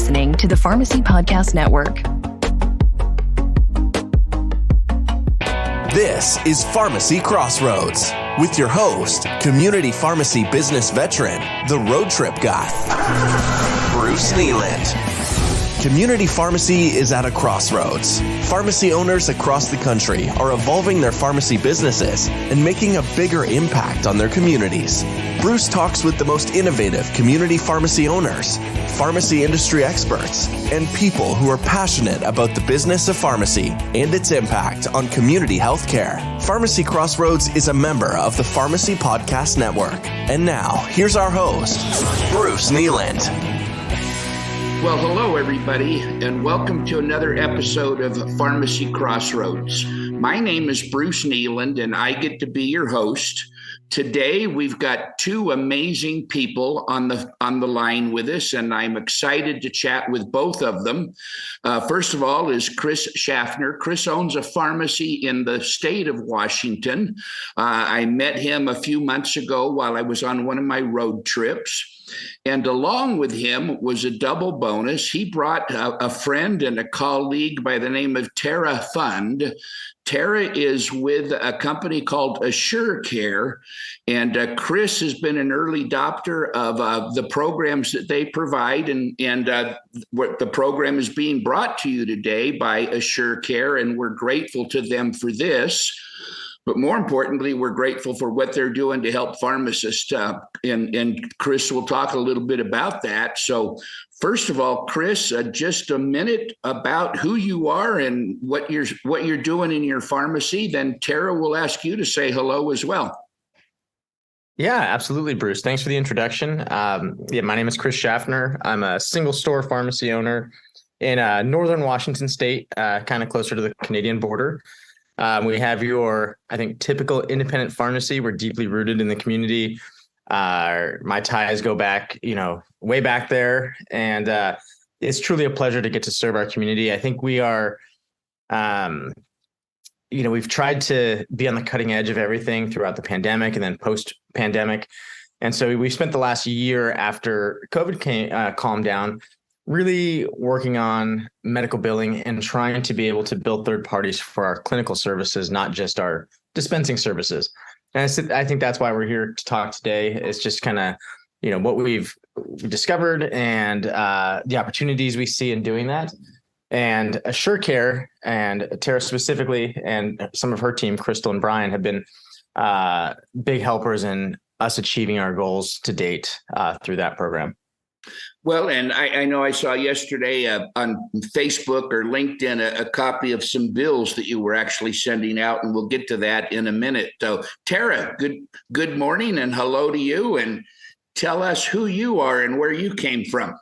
listening to the Pharmacy Podcast Network. This is Pharmacy Crossroads with your host, community pharmacy business veteran, the road trip guy, Bruce Nealand. Community pharmacy is at a crossroads. Pharmacy owners across the country are evolving their pharmacy businesses and making a bigger impact on their communities. Bruce talks with the most innovative community pharmacy owners, pharmacy industry experts, and people who are passionate about the business of pharmacy and its impact on community healthcare. Pharmacy Crossroads is a member of the Pharmacy Podcast Network. And now, here's our host, Bruce Nealand. Well, hello, everybody, and welcome to another episode of Pharmacy Crossroads. My name is Bruce Nealand, and I get to be your host. Today, we've got two amazing people on the line with us, and I'm excited to chat with both of them. First of all is Chris Schaffner. Chris owns a pharmacy in the state of Washington. I met him a few months ago while I was on one of my road trips. And along with him was a double bonus. He brought a friend and a colleague by the name of Tara Pfund. Tara is with a company called AssureCare, and Chris has been an early adopter of the programs that they provide, and what the program is being brought to you today by AssureCare, and we're grateful to them for this. But more importantly, we're grateful for what they're doing to help pharmacists, and Chris will talk a little bit about that. So first of all, Chris, just a minute about who you are and what you're doing in your pharmacy. Then Tara will ask you to say hello as well. Yeah, absolutely, Bruce. Thanks for the introduction. My name is Chris Schaffner. I'm a single store pharmacy owner in northern Washington state, kind of closer to the Canadian border. We have your, I think, typical independent pharmacy. We're deeply rooted in the community. My ties go back, way back there. And it's truly a pleasure to get to serve our community. I think we are, we've tried to be on the cutting edge of everything throughout the pandemic and then post-pandemic. And so we spent the last year after COVID calmed down, really working on medical billing and trying to be able to build third parties for our clinical services, not just our dispensing services. And I think that's why we're here to talk today. It's just kind of, what we've discovered and the opportunities we see in doing that. And AssureCare and Tara specifically, and some of her team, Crystal and Brian, have been big helpers in us achieving our goals to date through that program. Well, and I know I saw yesterday on Facebook or LinkedIn a copy of some bills that you were actually sending out, and we'll get to that in a minute. So, Tara, good morning and hello to you, and tell us who you are and where you came from.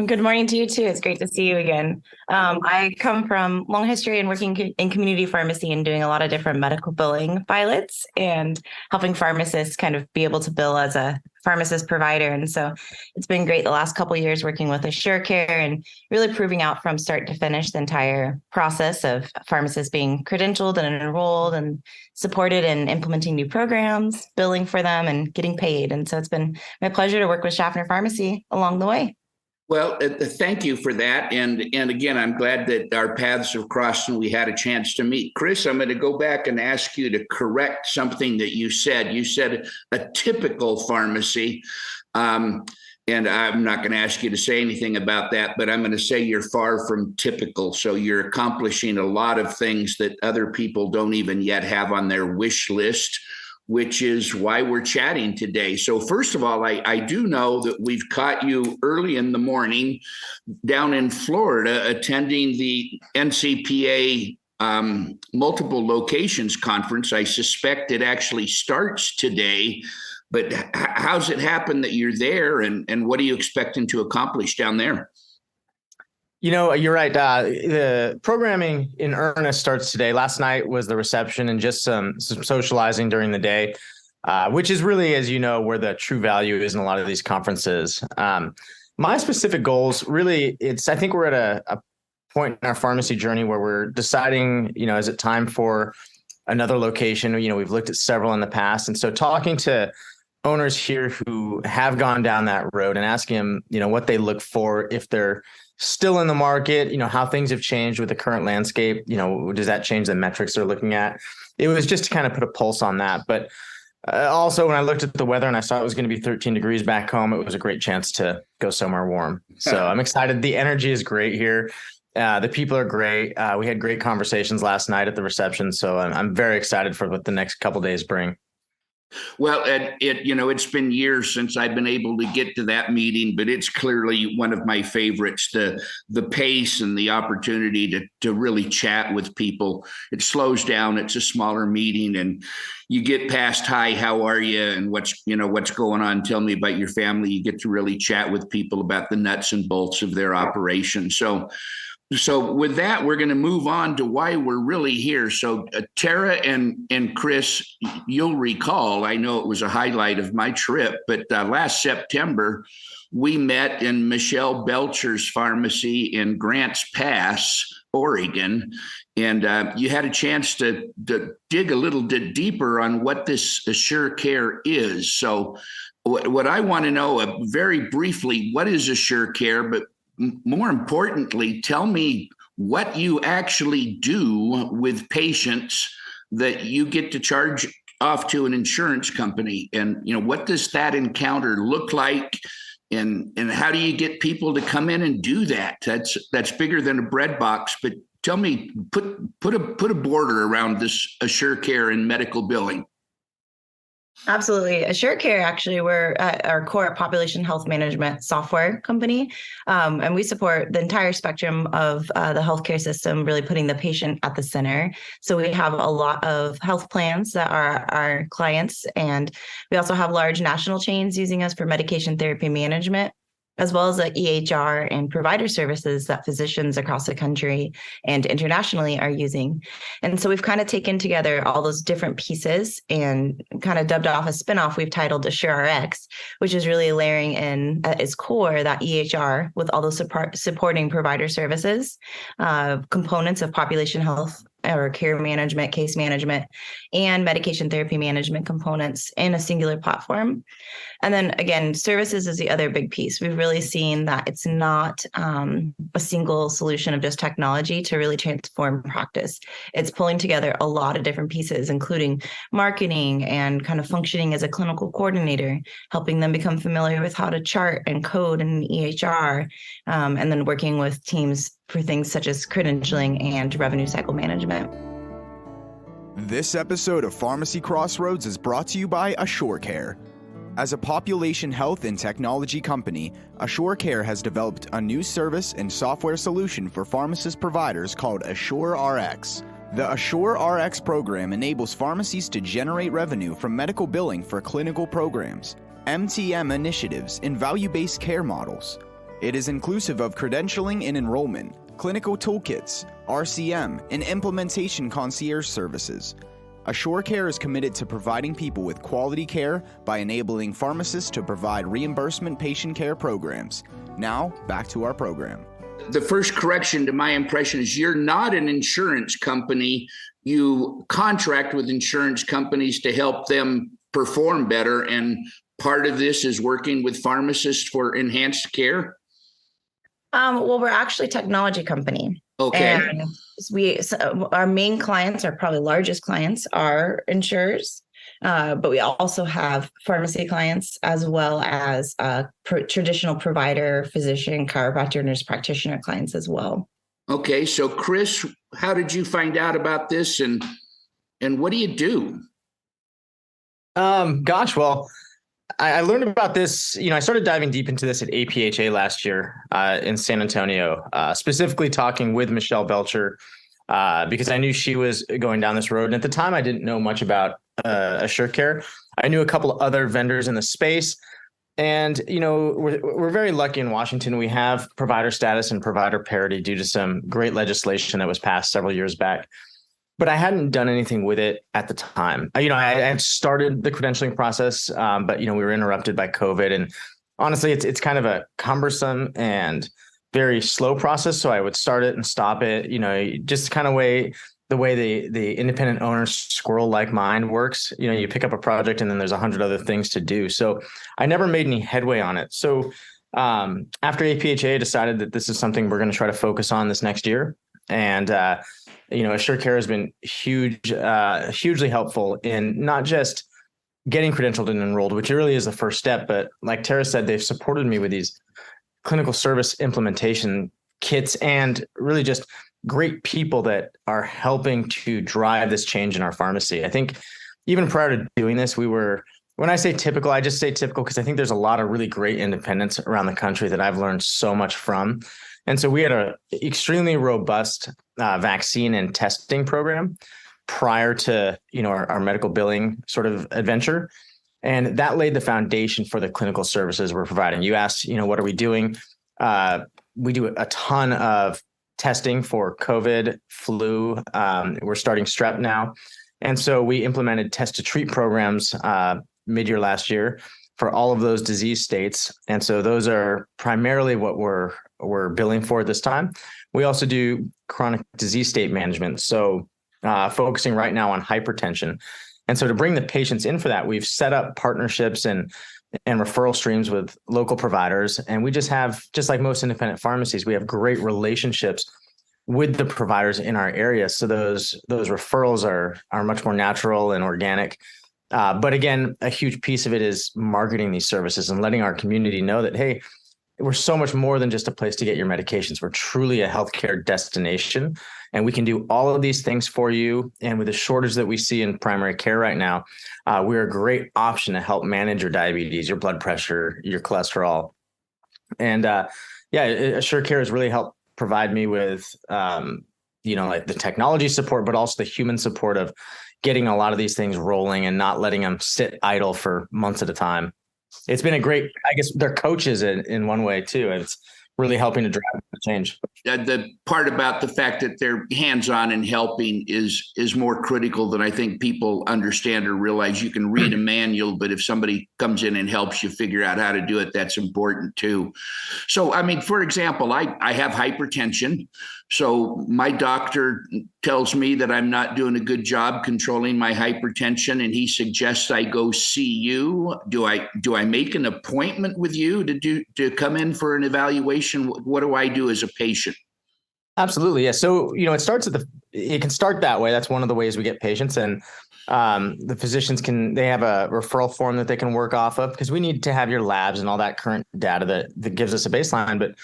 Good morning to you too. It's great to see you again. I come from long history in working in community pharmacy and doing a lot of different medical billing pilots and helping pharmacists kind of be able to bill as a pharmacist provider. And so it's been great the last couple of years working with AssureCare and really proving out from start to finish the entire process of pharmacists being credentialed and enrolled and supported and implementing new programs, billing for them and getting paid. And so it's been my pleasure to work with Schaffner Pharmacy along the way. Well, thank you for that. And again, I'm glad that our paths have crossed and we had a chance to meet. Chris, I'm going to go back and ask you to correct something that you said. You said a typical pharmacy. And I'm not going to ask you to say anything about that, but I'm going to say you're far from typical. So you're accomplishing a lot of things that other people don't even yet have on their wish list, which is why we're chatting today. So first of all, I do know that we've caught you early in the morning down in Florida attending the NCPA multiple locations conference. I suspect it actually starts today, but how's it happen that you're there and what are you expecting to accomplish down there? You're right. The programming in earnest starts today. Last night was the reception and just some socializing during the day, which is really, as you know, where the true value is in a lot of these conferences. My specific goals, really, I think we're at a point in our pharmacy journey where we're deciding, is it time for another location? We've looked at several in the past. And so talking to owners here who have gone down that road and asking them, what they look for if they're still in the market, how things have changed with the current landscape. Does that change the metrics they're looking at? It was just to kind of put a pulse on that. But also, when I looked at the weather and I saw it was going to be 13 degrees back home, it was a great chance to go somewhere warm. So I'm excited. The energy is great here. The people are great. We had great conversations last night at the reception. So I'm very excited for what the next couple of days bring. Well, it's been years since I've been able to get to that meeting, but it's clearly one of my favorites. The pace and the opportunity to really chat with people. It slows down. It's a smaller meeting, and you get past hi, how are you, and what's going on. Tell me about your family. You get to really chat with people about the nuts and bolts of their operation. So with that, we're going to move on to why we're really here. So Tara and Chris, you'll recall, I know it was a highlight of my trip, but last September, we met in Michelle Belcher's pharmacy in Grants Pass, Oregon. And you had a chance to dig a little bit deeper on what this AssureCare is. So what I want to know very briefly, what is AssureCare? But more importantly, tell me what you actually do with patients that you get to charge off to an insurance company. And, what does that encounter look like? And how do you get people to come in and do that? That's bigger than a bread box. But tell me, put a border around this AssureCare and medical billing. Absolutely. AssureCare, actually, we're at our core population health management software company, and we support the entire spectrum of the healthcare system, really putting the patient at the center. So we have a lot of health plans that are our clients, and we also have large national chains using us for medication therapy management, as well as the EHR and provider services that physicians across the country and internationally are using. And so we've kind of taken together all those different pieces and kind of dubbed off a spinoff we've titled AssureRx, which is really layering in at its core that EHR with all those supporting provider services, components of population health or care management, case management, and medication therapy management components in a singular platform. And then again, services is the other big piece. We've really seen that it's not a single solution of just technology to really transform practice. It's pulling together a lot of different pieces, including marketing and kind of functioning as a clinical coordinator, helping them become familiar with how to chart and code in EHR, and then working with teams for things such as credentialing and revenue cycle management. This episode of Pharmacy Crossroads is brought to you by AssureCare. As a population health and technology company, AssureCare has developed a new service and software solution for pharmacist providers called AssureRx. The AssureRx program enables pharmacies to generate revenue from medical billing for clinical programs, MTM initiatives, and value-based care models. It is inclusive of credentialing and enrollment, clinical toolkits, RCM, and implementation concierge services. AssureCare is committed to providing people with quality care by enabling pharmacists to provide reimbursement patient care programs. Now, back to our program. The first correction to my impression is you're not an insurance company. You contract with insurance companies to help them perform better. And part of this is working with pharmacists for enhanced care. Well, we're actually a technology company. Okay. And our main clients, our probably largest clients, are insurers, but we also have pharmacy clients as well as traditional provider, physician, chiropractor, nurse practitioner clients as well. Okay, so Chris, how did you find out about this, and what do you do? Well, I learned about this, I started diving deep into this at APHA last year in San Antonio, specifically talking with Michelle Belcher, because I knew she was going down this road. And at the time, I didn't know much about AssureCare. I knew a couple of other vendors in the space. And, we're very lucky in Washington. We have provider status and provider parity due to some great legislation that was passed several years back. But I hadn't done anything with it at the time. I had started the credentialing process, but, we were interrupted by COVID. And honestly, it's kind of a cumbersome and very slow process. So I would start it and stop it, just kind of way the way the independent owner squirrel-like mind works. You pick up a project and then there's 100 other things to do. So I never made any headway on it. So after APHA decided that this is something we're going to try to focus on this next year. And, AssureCare has been hugely helpful in not just getting credentialed and enrolled, which really is the first step. But like Tara said, they've supported me with these clinical service implementation kits and really just great people that are helping to drive this change in our pharmacy. I think even prior to doing this, when I say typical, I just say typical because I think there's a lot of really great independents around the country that I've learned so much from. And so we had an extremely robust vaccine and testing program prior to, our medical billing sort of adventure. And that laid the foundation for the clinical services we're providing. You asked, what are we doing? We do a ton of testing for COVID, flu. We're starting strep now. And so we implemented test to treat programs mid-year last year for all of those disease states. And so those are primarily what we're billing for this time. We also do chronic disease state management. So focusing right now on hypertension. And so to bring the patients in for that, we've set up partnerships and referral streams with local providers. And we just like most independent pharmacies, we have great relationships with the providers in our area. So those referrals are much more natural and organic. But again, a huge piece of it is marketing these services and letting our community know that, hey, we're so much more than just a place to get your medications. We're truly a healthcare destination, and we can do all of these things for you. And with the shortage that we see in primary care right now, we're a great option to help manage your diabetes, your blood pressure, your cholesterol. And AssureCare has really helped provide me with, like the technology support, but also the human support of getting a lot of these things rolling and not letting them sit idle for months at a time. It's been I guess they're coaches in one way too. It's really helping to drive the change. The part about the fact that they're hands-on and helping is more critical than I think people understand or realize. You can read a manual, but if somebody comes in and helps you figure out how to do it, that's important too. So, for example, I have hypertension. So my doctor tells me that I'm not doing a good job controlling my hypertension, and he suggests I go see you. Do I make an appointment with you to come in for an evaluation? What do I do as a patient? Absolutely. Yeah. So, it can start that way. That's one of the ways we get patients, and the physicians they have a referral form that they can work off of, because we need to have your labs and all that current data that gives us a baseline. But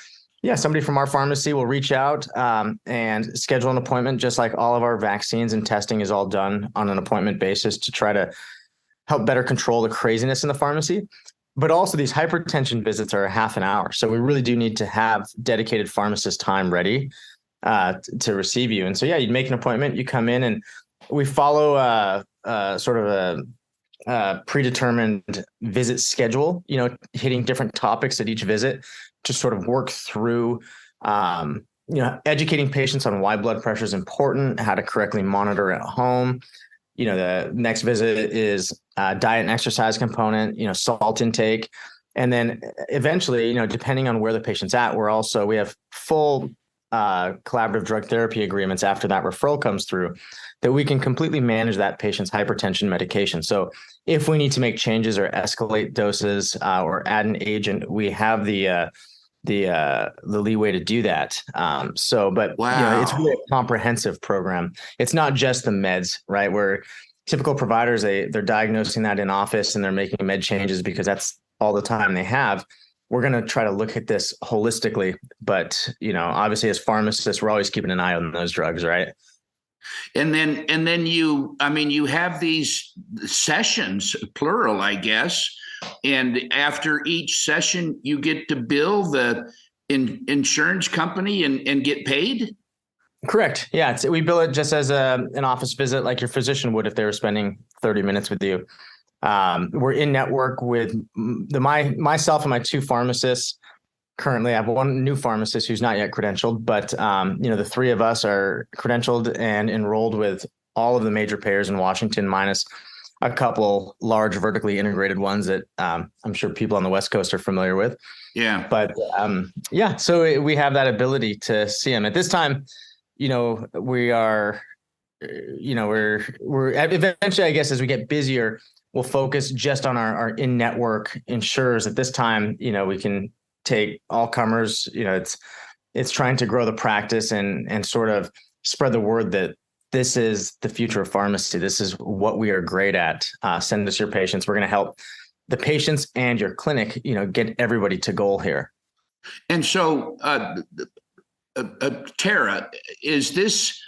yeah, somebody from our pharmacy will reach out and schedule an appointment, just like all of our vaccines and testing is all done on an appointment basis to try to help better control the craziness in the pharmacy. But also these hypertension visits are a half an hour. So we really do need to have dedicated pharmacist time ready to receive you. And so, yeah, you'd make an appointment, you come in, and we follow sort of a predetermined visit schedule, hitting different topics at each visit to sort of work through, educating patients on why blood pressure is important, how to correctly monitor at home. The next visit is diet and exercise component, salt intake. And then eventually, depending on where the patient's at, we have full collaborative drug therapy agreements after that referral comes through, that we can completely manage that patient's hypertension medication. So if we need to make changes or escalate doses or add an agent, we have the leeway to do that. Wow. It's really a comprehensive program. It's not just the meds, right? Where typical providers, they're diagnosing that in office and they're making med changes because that's all the time they have. We're going to try to look at this holistically, but obviously as pharmacists, we're always keeping an eye on those drugs, right? And then you have these sessions, plural, I guess. And after each session, you get to bill the insurance company and get paid? Correct. Yeah. We bill it just as an office visit, like your physician would if they were spending 30 minutes with you. We're in network with myself and my two pharmacists. Currently, I have one new pharmacist who's not yet credentialed, but the three of us are credentialed and enrolled with all of the major payers in Washington, minus a couple large vertically integrated ones that I'm sure people on the West Coast are familiar with. Yeah. But so we have that ability to see them. At this time, we are we're eventually, I guess, as we get busier, we'll focus just on our in-network insurers. At this time, we can take all comers. It's trying to grow the practice and sort of spread the word that this is the future of pharmacy. This is what we are great at. Send us your patients. We're going to help the patients and your clinic, get everybody to goal here. And so, Tara, is this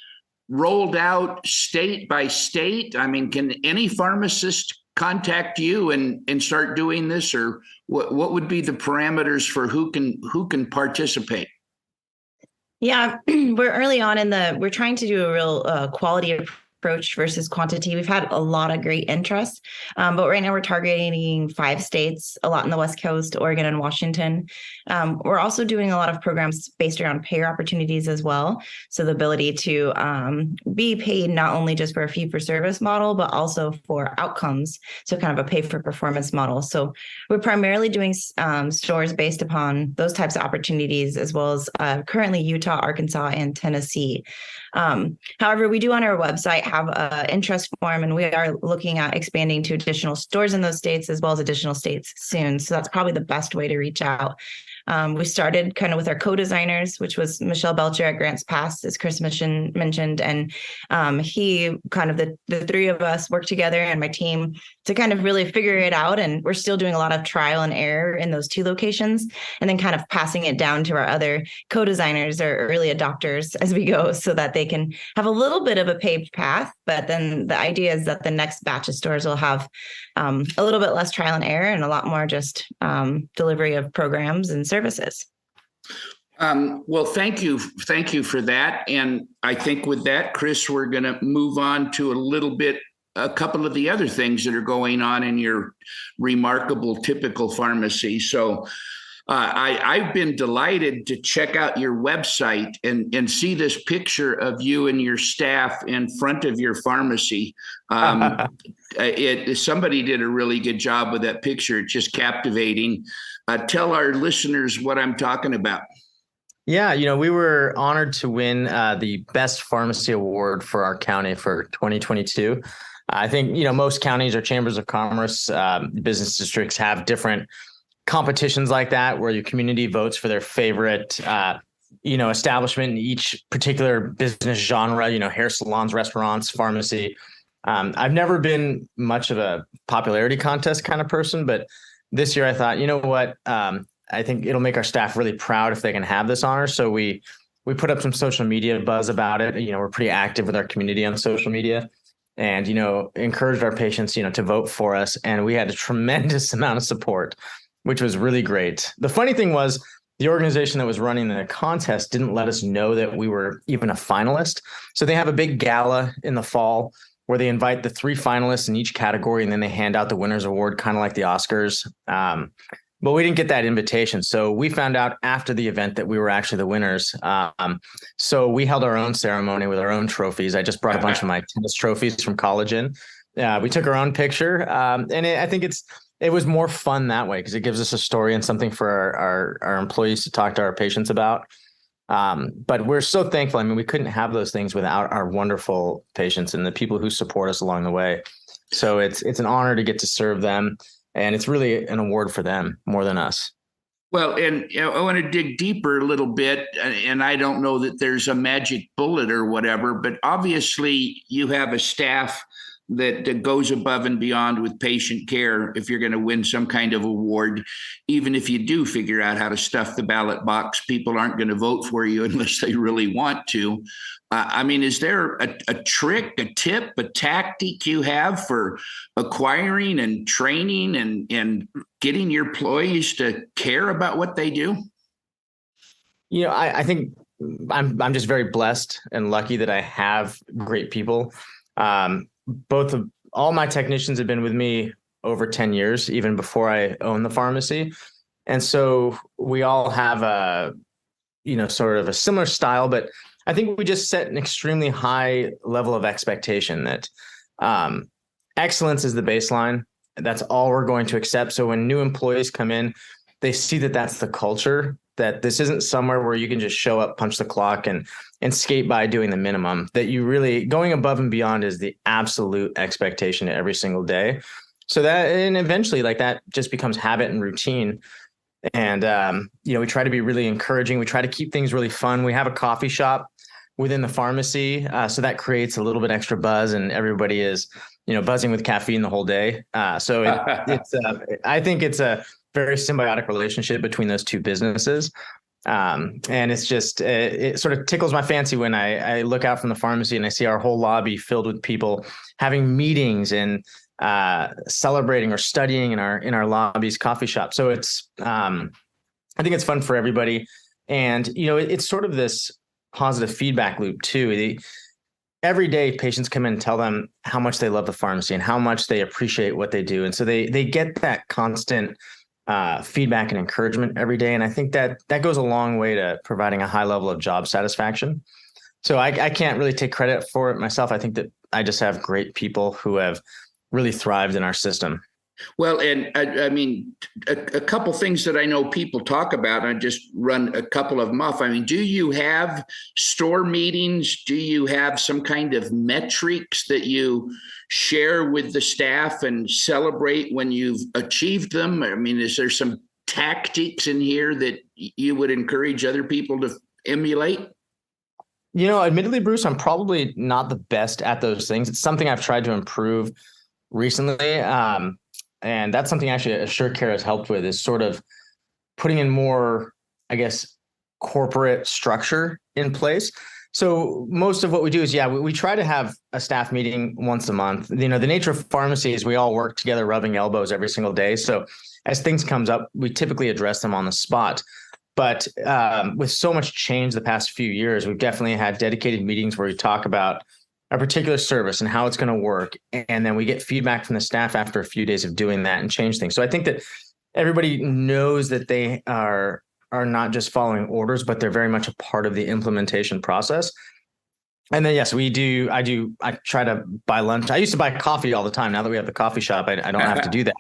rolled out state by state? I mean, can any pharmacist contact you and start doing this, or what would be the parameters for who can participate? Yeah, we're early on we're trying to do a real quality approach versus quantity. We've had a lot of great interest, but right now we're targeting 5 states, a lot in the West Coast, Oregon and Washington. We're also doing a lot of programs based around payer opportunities as well. So the ability to be paid not only just for a fee for service model, but also for outcomes. So kind of a pay for performance model. So we're primarily doing stores based upon those types of opportunities, as well as currently Utah, Arkansas, and Tennessee. However, we do on our website have an interest form, and we are looking at expanding to additional stores in those states as well as additional states soon. So that's probably the best way to reach out. We started kind of with our co-designers, which was Michelle Belcher at Grants Pass, as Chris mentioned. And he kind of the 3 of us worked together and my team to kind of really figure it out. And we're still doing a lot of trial and error in those 2 locations, and then kind of passing it down to our other co-designers or early adopters as we go, so that they can have a little bit of a paved path. But then the idea is that the next batch of stores will have a little bit less trial and error and a lot more just delivery of programs and services. Well, thank you for that. And I think with that, Chris, we're going to move on to a couple of the other things that are going on in your remarkable typical pharmacy. So I've been delighted to check out your website and see this picture of you and your staff in front of your pharmacy. Somebody did a really good job with that picture. It's just captivating. Tell our listeners what I'm talking about. Yeah, we were honored to win the Best Pharmacy Award for our county for 2022. I think, most counties or chambers of commerce, business districts have different competitions like that, where your community votes for their favorite, establishment in each particular business genre, hair salons, restaurants, pharmacy. I've never been much of a popularity contest kind of person, but this year I thought, you know what, I think it'll make our staff really proud if they can have this honor. So we put up some social media buzz about it. We're pretty active with our community on social media, and, encouraged our patients, to vote for us. And we had a tremendous amount of support, which was really great. The funny thing was, the organization that was running the contest didn't let us know that we were even a finalist. So they have a big gala in the fall where they invite the 3 finalists in each category, and then they hand out the winner's award, kind of like the Oscars. But we didn't get that invitation. So we found out after the event that we were actually the winners. So we held our own ceremony with our own trophies. I just brought a bunch of my tennis trophies from college in. We took our own picture. I think it was more fun that way, because it gives us a story and something for our employees to talk to our patients about. But we're so thankful. I mean, we couldn't have those things without our wonderful patients and the people who support us along the way. So it's an honor to get to serve them. And it's really an award for them more than us. Well, and I want to dig deeper a little bit, and I don't know that there's a magic bullet or whatever, but obviously you have a staff that goes above and beyond with patient care if you're going to win some kind of award. Even if you do figure out how to stuff the ballot box, people aren't going to vote for you unless they really want to. Is there a trick, a tip, a tactic you have for acquiring and training and getting your employees to care about what they do? I think I'm just very blessed and lucky that I have great people. All my technicians have been with me over 10 years, even before I owned the pharmacy. And so we all have sort of a similar style, but I think we just set an extremely high level of expectation that excellence is the baseline. That's all we're going to accept. So when new employees come in, they see that that's the culture. that this isn't somewhere where you can just show up, punch the clock, and skate by doing the minimum. That you really going above and beyond is the absolute expectation every single day. So that, and eventually, like, that just becomes habit and routine. And we try to be really encouraging. We try to keep things really fun. We have a coffee shop within the pharmacy, so that creates a little bit extra buzz, and everybody is, buzzing with caffeine the whole day. So I think it's a very symbiotic relationship between those two businesses. And it's just, it sort of tickles my fancy when I look out from the pharmacy and I see our whole lobby filled with people having meetings and celebrating or studying in our lobby's coffee shop. So it's, I think it's fun for everybody. And, it's sort of this positive feedback loop too. Every day patients come in and tell them how much they love the pharmacy and how much they appreciate what they do. And so they get that constant feedback and encouragement every day. And I think that goes a long way to providing a high level of job satisfaction. So I can't really take credit for it myself. I think that I just have great people who have really thrived in our system. Well, and I mean, a couple things that I know people talk about, and I just run a couple of them off. I mean, do you have store meetings? Do you have some kind of metrics that you share with the staff and celebrate when you've achieved them? I mean, is there some tactics in here that you would encourage other people to emulate? Admittedly, Bruce, I'm probably not the best at those things. It's something I've tried to improve recently. And that's something actually AssureCare has helped with, is sort of putting in more, I guess, corporate structure in place. So most of what we do is, we try to have a staff meeting once a month. The nature of pharmacy is we all work together, rubbing elbows every single day. So as things comes up, we typically address them on the spot. But with so much change the past few years, we've definitely had dedicated meetings where we talk about a particular service and how it's going to work. And then we get feedback from the staff after a few days of doing that and change things. So I think that everybody knows that they are not just following orders, but they're very much a part of the implementation process. And then, yes, I try to buy lunch. I used to buy coffee all the time. Now that we have the coffee shop, I don't have to do that.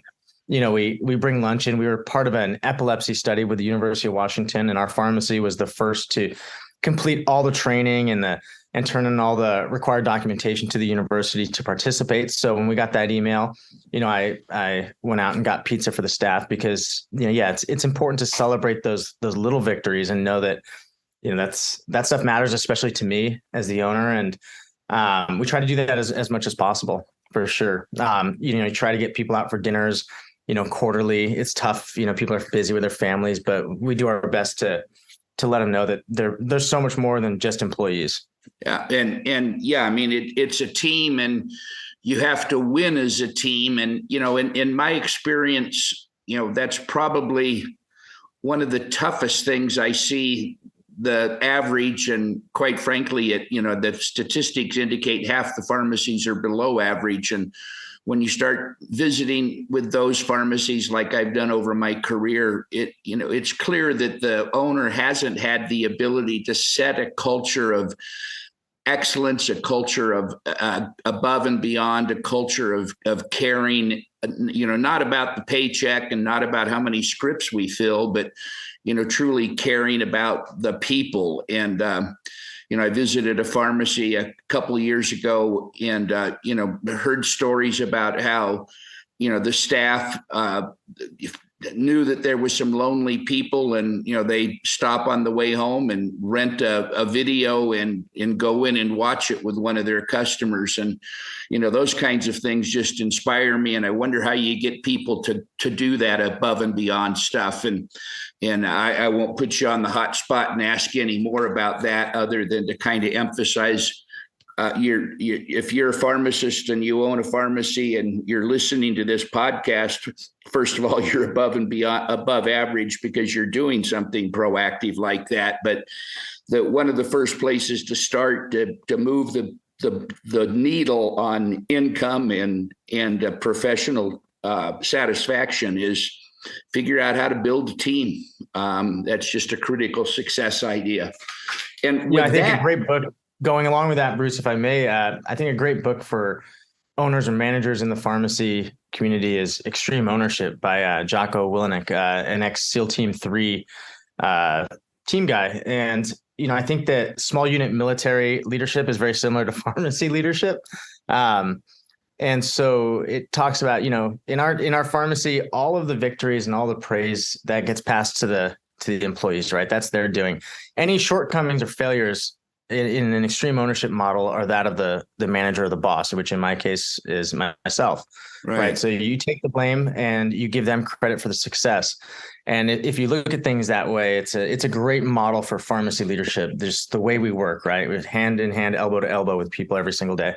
We bring lunch in. We were part of an epilepsy study with the University of Washington, and our pharmacy was the first to complete all the training and turn in all the required documentation to the university to participate. So when we got that email, I went out and got pizza for the staff because, it's important to celebrate those little victories and know that, that stuff matters, especially to me as the owner. And we try to do that as much as possible, for sure. You try to get people out for dinners, quarterly. It's tough. People are busy with their families, but we do our best to let them know that there's so much more than just employees. Yeah. And I mean, it's a team, and you have to win as a team. And, in my experience, that's probably one of the toughest things I see. The average, and quite frankly, the statistics indicate half the pharmacies are below average. And when you start visiting with those pharmacies, like I've done over my career, it's clear that the owner hasn't had the ability to set a culture of excellence, a culture of above and beyond, a culture of caring, not about the paycheck and not about how many scripts we fill, but, truly caring about the people. And, I visited a pharmacy a couple of years ago and, heard stories about how, the staff knew that there was some lonely people, and, they stop on the way home and rent a video and go in and watch it with one of their customers. And, those kinds of things just inspire me. And I wonder how you get people to do that above and beyond stuff. And I won't put you on the hot spot and ask you any more about that, other than to kind of emphasize if you're a pharmacist and you own a pharmacy and you're listening to this podcast, first of all, you're above average because you're doing something proactive like that. But one of the first places to start to move the needle on income and professional satisfaction is figure out how to build a team. That's just a critical success idea. And I think a great book going along with that, Bruce, if I may, I think a great book for owners and managers in the pharmacy community is Extreme Ownership by Jocko Willenick, an ex-SEAL Team 3 team guy. And, I think that small unit military leadership is very similar to pharmacy leadership. And so it talks about, in our pharmacy, all of the victories and all the praise that gets passed to the employees, right? That's their doing. Any shortcomings or failures in an extreme ownership model are that of the manager or the boss, which in my case is myself, right? So you take the blame and you give them credit for the success. And if you look at things that way, it's a great model for pharmacy leadership. There's the way we work, right? With hand in hand, elbow to elbow with people every single day.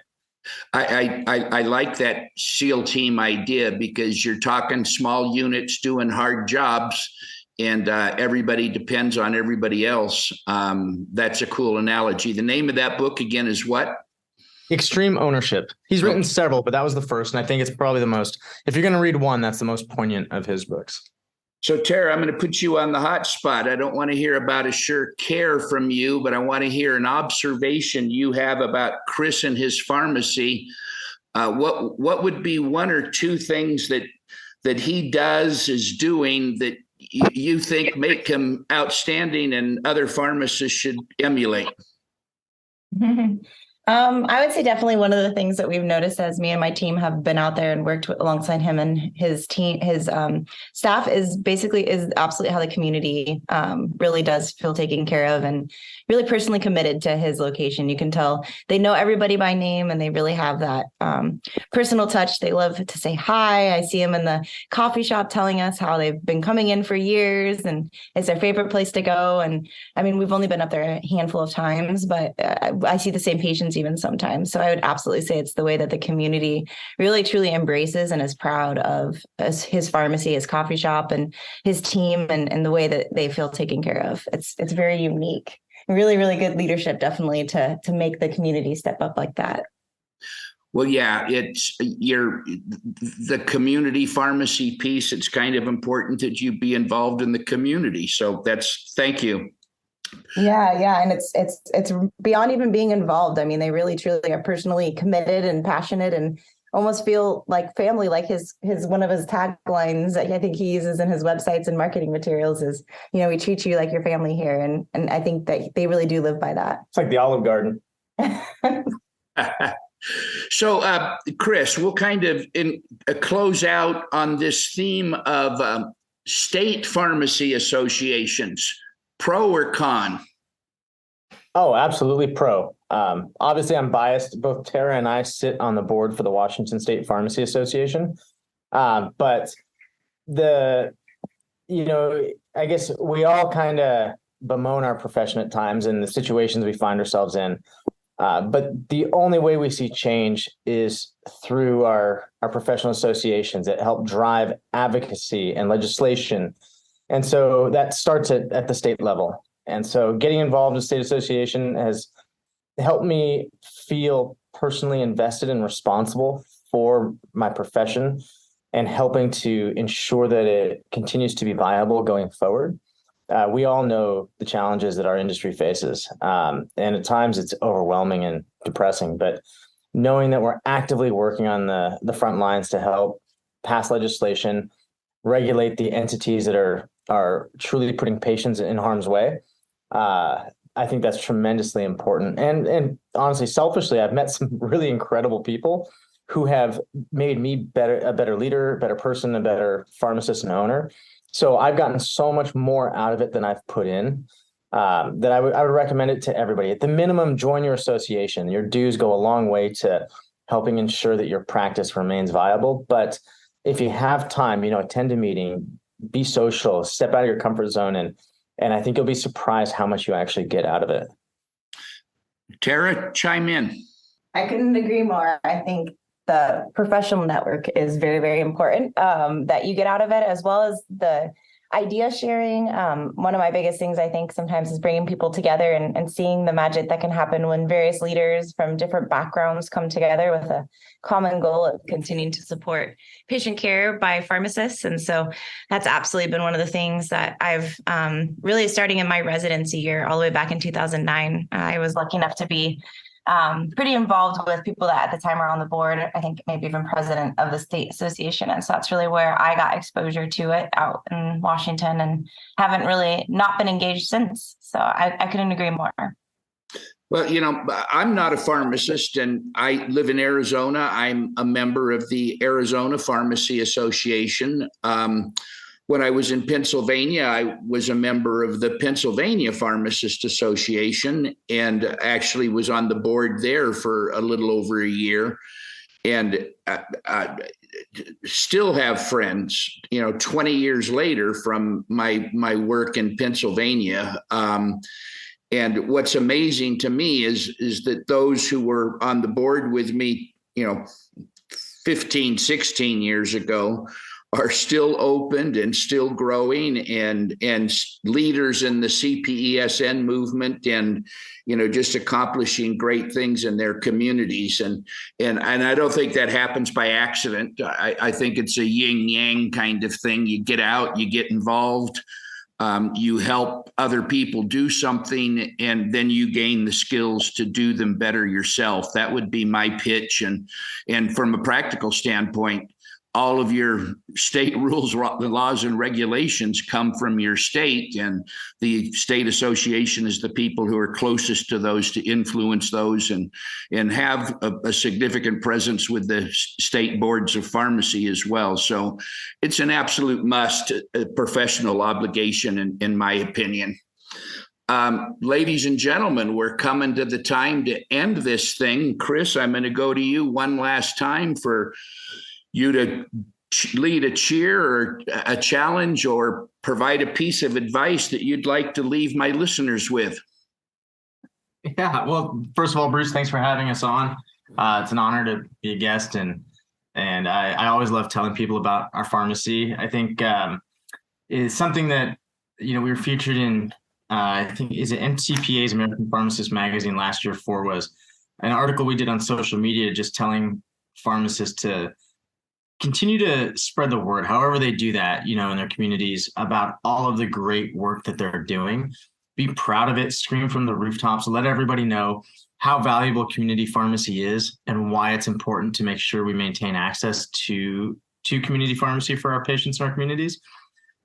I like that SEAL team idea because you're talking small units doing hard jobs and everybody depends on everybody else. That's a cool analogy. The name of that book again is what? Extreme Ownership. He's written several, but that was the first. And I think it's probably the most, if you're going to read one, that's the most poignant of his books. So Tara, I'm going to put you on the hot spot. I don't want to hear about AssureCare from you, but I want to hear an observation you have about Chris and his pharmacy. What would be one or two things that he is doing that you think make him outstanding and other pharmacists should emulate? I would say definitely one of the things that we've noticed as me and my team have been out there and worked alongside him and his team, his staff is absolutely how the community really does feel taken care of and really personally committed to his location. You can tell they know everybody by name and they really have that personal touch. They love to say hi. I see him in the coffee shop telling us how they've been coming in for years and it's their favorite place to go. And I mean, we've only been up there a handful of times, but I see the same patients even sometimes. So I would absolutely say it's the way that the community really truly embraces and is proud of his pharmacy, his coffee shop, and his team, and the way that they feel taken care of. It's very unique. Really, really good leadership, definitely, to make the community step up like that. Well, yeah, it's the community pharmacy piece. It's kind of important that you be involved in the community. So thank you. Yeah. And it's beyond even being involved. I mean, they really truly are personally committed and passionate and almost feel like family, like his one of his taglines I think he uses in his websites and marketing materials is, we treat you like your family here. And I think that they really do live by that. It's like the Olive Garden. So, Chris, we'll kind of close out on this theme of state pharmacy associations. Pro or con? Oh, absolutely pro. Obviously, I'm biased. Both Tara and I sit on the board for the Washington State Pharmacy Association. But I guess we all kind of bemoan our profession at times and the situations we find ourselves in. But the only way we see change is through our professional associations that help drive advocacy and legislation. And so that starts at the state level. And so getting involved in state association has helped me feel personally invested and responsible for my profession and helping to ensure that it continues to be viable going forward. We all know the challenges that our industry faces. And at times it's overwhelming and depressing, but knowing that we're actively working on the front lines to help pass legislation, regulate the entities that are truly putting patients in harm's way. I think that's tremendously important. And honestly, selfishly, I've met some really incredible people who have made me a better leader, better person, a better pharmacist and owner. So I've gotten so much more out of it than I've put in, that I would recommend it to everybody. At the minimum, join your association. Your dues go a long way to helping ensure that your practice remains viable. But if you have time, attend a meeting, be social, step out of your comfort zone, and I think you'll be surprised how much you actually get out of it. Tara, chime in. I couldn't agree more. I think the professional network is very, very important that you get out of it, as well as the idea sharing. One of my biggest things I think sometimes is bringing people together and seeing the magic that can happen when various leaders from different backgrounds come together with a common goal of continuing to support patient care by pharmacists. And so that's absolutely been one of the things that I've really starting in my residency year all the way back in 2009. I was lucky enough to be pretty involved with people that at the time were on the board, I think maybe even president of the state association. And so that's really where I got exposure to it out in Washington, and haven't really not been engaged since. So I couldn't agree more. Well, I'm not a pharmacist, and I live in Arizona. I'm a member of the Arizona Pharmacy Association. When I was in Pennsylvania, I was a member of the Pennsylvania Pharmacist Association, and actually was on the board there for a little over a year. And still have friends, 20 years later from my work in Pennsylvania. And what's amazing to me is that those who were on the board with me, 15, 16 years ago are still opened and still growing, and leaders in the CPESN movement, and just accomplishing great things in their communities. And I don't think that happens by accident. I think it's a yin yang kind of thing. You get out, you get involved, you help other people do something, and then you gain the skills to do them better yourself. That would be my pitch. And from a practical standpoint, all of your state rules, the laws and regulations come from your state, and the state association is the people who are closest to those to influence those and have a significant presence with the state boards of pharmacy as well. So it's an absolute must, a professional obligation, in my opinion. Ladies and gentlemen, we're coming to the time to end this thing. Chris, I'm going to go to you one last time for you to lead a cheer or a challenge, or provide a piece of advice that you'd like to leave my listeners with. Yeah, well, first of all, Bruce, thanks for having us on. It's an honor to be a guest, and I always love telling people about our pharmacy. I think it's something that we were featured in. I think is it MCPA's American Pharmacist magazine last year. Was an article we did on social media, just telling pharmacists to continue to spread the word, however they do that, in their communities, about all of the great work that they're doing. Be proud of it, scream from the rooftops, let everybody know how valuable community pharmacy is and why it's important to make sure we maintain access to community pharmacy for our patients in our communities.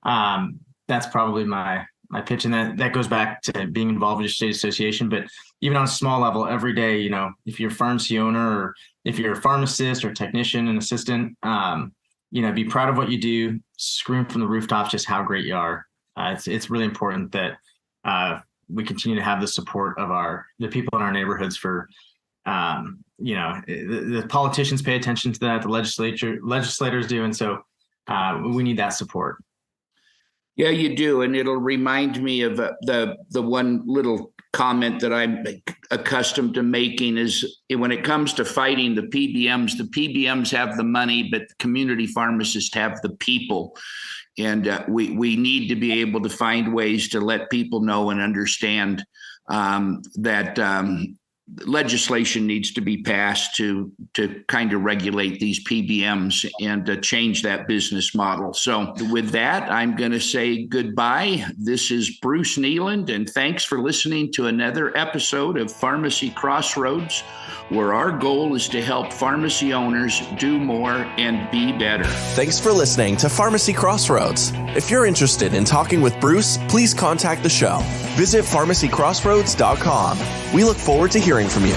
That's probably my pitch. And that goes back to being involved in your state association, but even on a small level, every day, if you're a pharmacy owner, or if you're a pharmacist or technician and assistant, be proud of what you do, scream from the rooftops just how great you are. It's really important that we continue to have the support of the people in our neighborhoods for, the politicians pay attention to that, the legislators do. And so we need that support. Yeah, you do. And it'll remind me of the one little comment that I'm accustomed to making is when it comes to fighting the PBMs have the money, but community pharmacists have the people. And we need to be able to find ways to let people know and understand that legislation needs to be passed to kind of regulate these PBMs and to change that business model. So with that, I'm going to say goodbye. This is Bruce Nealand, and thanks for listening to another episode of Pharmacy Crossroads, where our goal is to help pharmacy owners do more and be better. Thanks for listening to Pharmacy Crossroads. If you're interested in talking with Bruce, please contact the show. Visit pharmacycrossroads.com. We look forward to hearing from you.